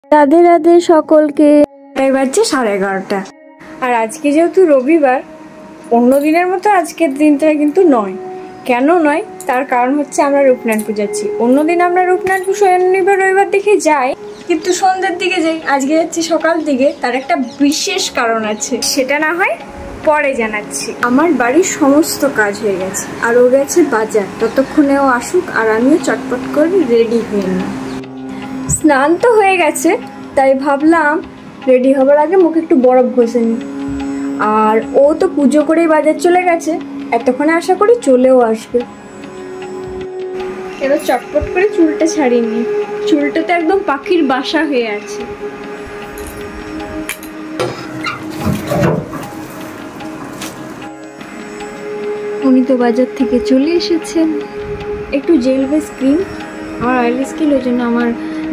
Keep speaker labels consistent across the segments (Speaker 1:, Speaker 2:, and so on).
Speaker 1: রাধে রাধে সকলকে। বাজছে 11:30 আর আজকে যেহেতু রবিবার, অন্য দিনের মতো আজকের দিনটা কিন্তু নয়। কেন নয় তার কারণ হচ্ছে আমরা রূপনারায়ণপুর যাচ্ছি। অন্যদিন আমরা রূপনারায়ণপুর শনিবার রবিবার দিকে যাই, কিন্তু সন্ধ্যের দিকে যাই। আজকে যাচ্ছি সকাল দিকে, তার একটা বিশেষ কারণ আছে, সেটা না হয় পরে জানাচ্ছি। আমার বাড়ির সমস্ত কাজ হয়ে গেছে আর ও গেছে বাজার, ততক্ষণে ও আসুক আর আমিও চটপট করে রেডি হয়ে নিই। স্নান তো হয়ে গেছে, তাই ভাবলাম রেডি হবার আগে মুখে একটু বরফ ঘষে নিই। আর ও তো পুজো করেই বাজার চলে গেছে, এতক্ষণে আশা করি চলেও আসবে। এবার চটপট করে চুলটা ছাড়িয়ে নিই, চুলটা তো একদম পাখির বাসা হয়ে আছে। উনি তো বাজার থেকে চলে এসেছেন। একটু জেল বেস ক্রিম, আমার অয়েলি স্কিন, ওই জন্য আমার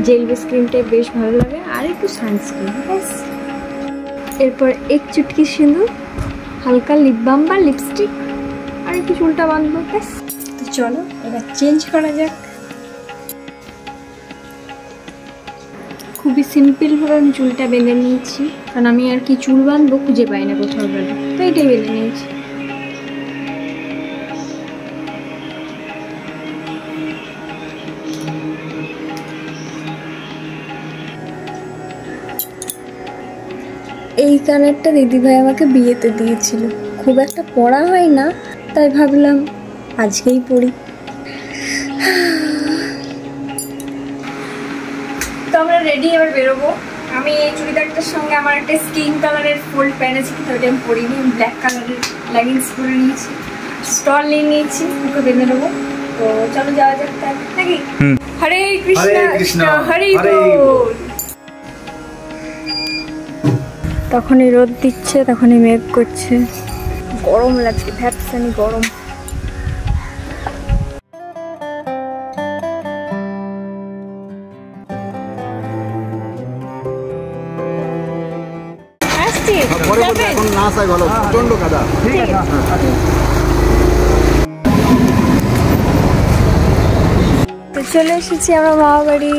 Speaker 1: জেল বেস ক্রিমটা বেশ ভালো লাগে, আর একটু সানস্ক্রিন ব্যাস। এরপর এক চুটকি সিঁদুর, হালকা লিপ বাম বা লিপস্টিক, আর একটু চুলটা বাঁধবো ব্যাস। তো চলো এবার চেঞ্জ করা যাক। খুবই সিম্পলভাবে আমি চুলটা বেঁধে নিয়েছি, কারণ আমি আর কি চুল বাঁধবো খুঁজে পাই না কোথাও গেলে, তো এটাই বেঁধে নিয়েছি। এই কানেরটা দিদিভাই আমাকে বিয়েতে দিয়েছিল, খুব একটা পরা হয় না, তাই ভাবলাম আজকেই পরি। তো আমরা রেডি, এবার বেরোবো। আমি এই চুড়িদারটার সঙ্গে আমার একটা স্কিন কালারের ফোল্ড প্যান্ট আছে, কিন্তু ওইটা আমি পরিনি, আমি ব্ল্যাক কালারের লেগিংস পরে নিয়েছি, স্টল নিয়ে নিয়েছি, ওকে বেঁধে নেবো। তো চলো যাওয়া যাক নাকি। হরে কৃষ্ণ হরে বল। তখনই রোদ দিচ্ছে, তখনই মেঘ করছে, গরম লাগছে, ভ্যাপসানি গরম। তো চলে এসেছি আমরা মামা বাড়ি।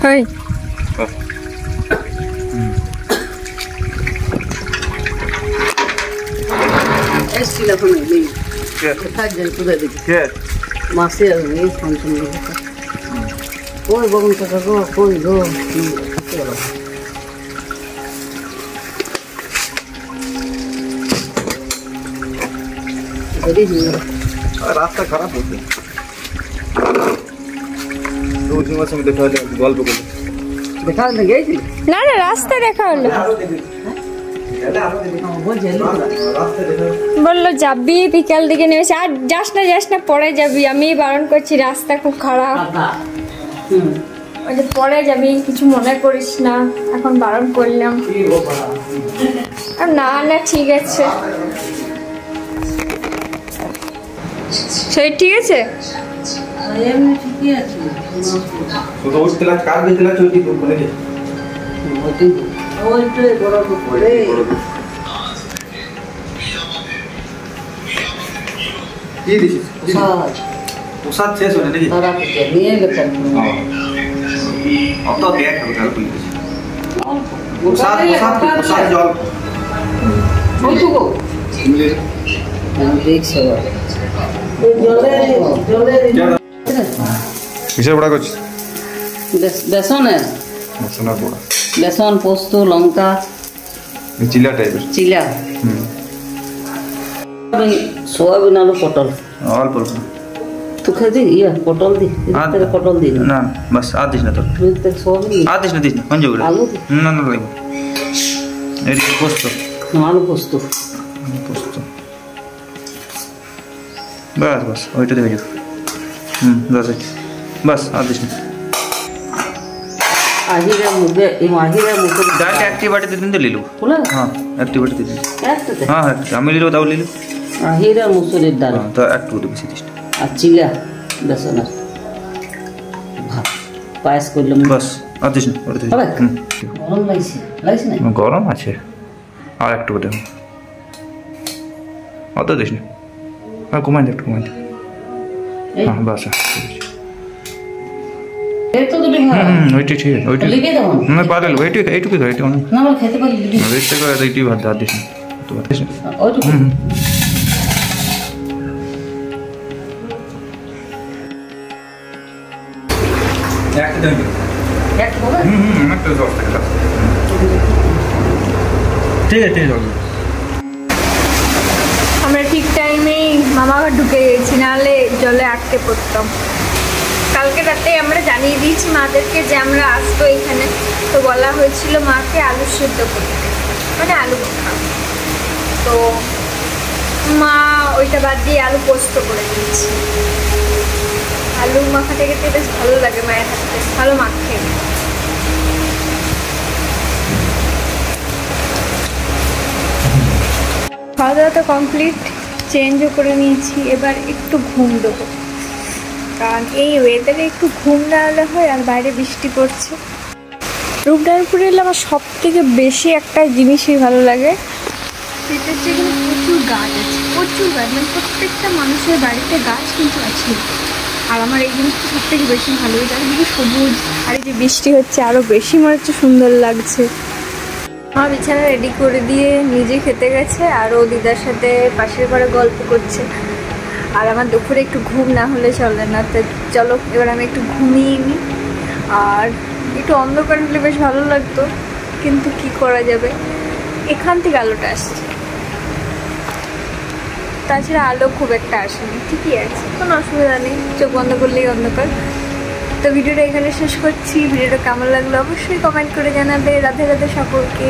Speaker 1: Hey.
Speaker 2: Es teléfono de mí. ¿Qué? Está del poder de qué? Más sea de mí, con tu música. Hoy vamos a sacar hoy dos.
Speaker 3: রাস্তা খারাপ হচ্ছে, তোমার সঙ্গে দেখা হলে গল্প করবো।
Speaker 2: দেখা হলে গেছি
Speaker 1: না না, রাস্তা দেখা হলো, বললো যাবি বিকাল দিকে নেমেছে, আর যাস না পরে যাবি, আমি বারণ করছি, রাস্তা খুব খারাপ, ওই যে পরে যাবি, কিছু মনে করিস না, এখন বারণ করলাম। না না ঠিক আছে, সেই ঠিক আছে।
Speaker 2: ঠিকই আছে,
Speaker 3: শুধু উঠতে লাগে, কার দিতে লাগে চলতি বলে দে।
Speaker 2: ওইটা বড় করে
Speaker 3: কি দিছিস? প্রসাদ শেষ হয়ে নাকি?
Speaker 2: তারা থেকে নিয়ে গেছেন।
Speaker 3: অত দেখ তাহলে বলি দিছি। প্রসাদ জল
Speaker 2: ওইটুকু
Speaker 3: মিলে
Speaker 2: দেখছো, জলে
Speaker 3: কিসের বড়া করছিস?
Speaker 2: বেসনের
Speaker 3: মশলার বড়া,
Speaker 2: বেসন, পোস্ত, লঙ্কা,
Speaker 3: চিলা টাইপের
Speaker 2: চিলা, সোয়াবিন, আলু, পটল,
Speaker 3: অল্প অল্প।
Speaker 2: তু খেয়ে দি, ইয়া পটল দি, পটল দি
Speaker 3: না বাস আর দিস না, তোর
Speaker 2: সোয়াবিন
Speaker 3: আর দিস না পঞ্জ করে
Speaker 2: আলু
Speaker 3: না না লাগবে। এর পোস্ত,
Speaker 2: আলু পোস্ত,
Speaker 3: বাস বাস ওইটা দেখে যাও। বাস আর দিস না।
Speaker 2: আহিরা মুগে এই আহিরা মুগে
Speaker 3: ডাইরেক্ট একটি বাটিতে দিন তো লিলু। হ্যাঁ একটি বাটিতে দিন।
Speaker 2: একটাতে?
Speaker 3: হ্যাঁ আমি লিলু, তাও লিলু।
Speaker 2: আহিরা মুসুরির ডাল,
Speaker 3: তো একটু বেশি দিস,
Speaker 2: আর চিলা বেসনের ভাত, পায়েস করলাম।
Speaker 3: বাস আর দিস না, ওটা দিস।
Speaker 2: গরম লাগছে না?
Speaker 3: গরম আছে, আর একটু দেখো, অত দিস না, কমাই দে, একটু কমাই দে। হ্যাঁ বাস ওইটি ঠিক আছে, ওইটি না পারল, এইটুকু এইটু অনেক এইটি ভাত দাঁত দিস ঠিক আছে, ঠিক আছে।
Speaker 1: আমরা ঠিক টাইমেই মামা ঘর ঢুকে গেছি, নাহলে জলে আটকে পড়তাম। কালকে রাতে আমরা জানিয়ে দিয়েছি মাদেরকে যে আমরা আসবো এখানে, তো বলা হয়েছিল মাকে আলু সিদ্ধ করতে, মানে আলু মাখা। তো মা ওইটা বাদ দিয়ে আলু পোস্ত করে দিয়েছি। আলু মাখাটা খেতে বেশ ভালো লাগে, মায়ের হাতে ভালো মাখে। খাওয়া দাওয়া তো কমপ্লিট, চেঞ্জও করে নিয়েছি। এবার একটু ঘুম দেবো, কারণ এই ওয়েদারে একটু ঘুম না হলে হয়, আর বাইরে বৃষ্টি পড়ছে। রূপনারায়ণপুরে এলে আমার সব থেকে বেশি একটা জিনিসই ভালো লাগে, সেটা হচ্ছে এখানে প্রচুর গাছ আছে, প্রচুর গাছ, মানে প্রত্যেকটা মানুষের বাড়িতে গাছ কিন্তু আছে। আর আমার এই জিনিসটা সব থেকে বেশি ভালো লাগে, চারিদিকে সবুজ, আর এই যে বৃষ্টি হচ্ছে আরও বেশি মনে হচ্ছে সুন্দর লাগছে। আমার বিছানা রেডি করে দিয়ে নিজে খেতে গেছে, আর ও দিদার সাথে পাশের ঘরে গল্প করছে। আর আমার দুপুরে একটু ঘুম না হলে চলে না, তো চলো এবার আমি একটু ঘুমিয়ে নিই। আর একটু অন্ধকার হলে বেশ ভালো লাগতো, কিন্তু কি করা যাবে, এখান থেকে আলোটা আসছে, তাছাড়া আলো খুব একটা আসেনি। ঠিকই আছে, কোনো অসুবিধা নেই, চোখ বন্ধ করলেই অন্ধকার। তো ভিডিওটা এখানে শেষ করছি। ভিডিওটা কেমন লাগলো অবশ্যই কমেন্ট করে জানাবে। রাধে রাধে সকলকে।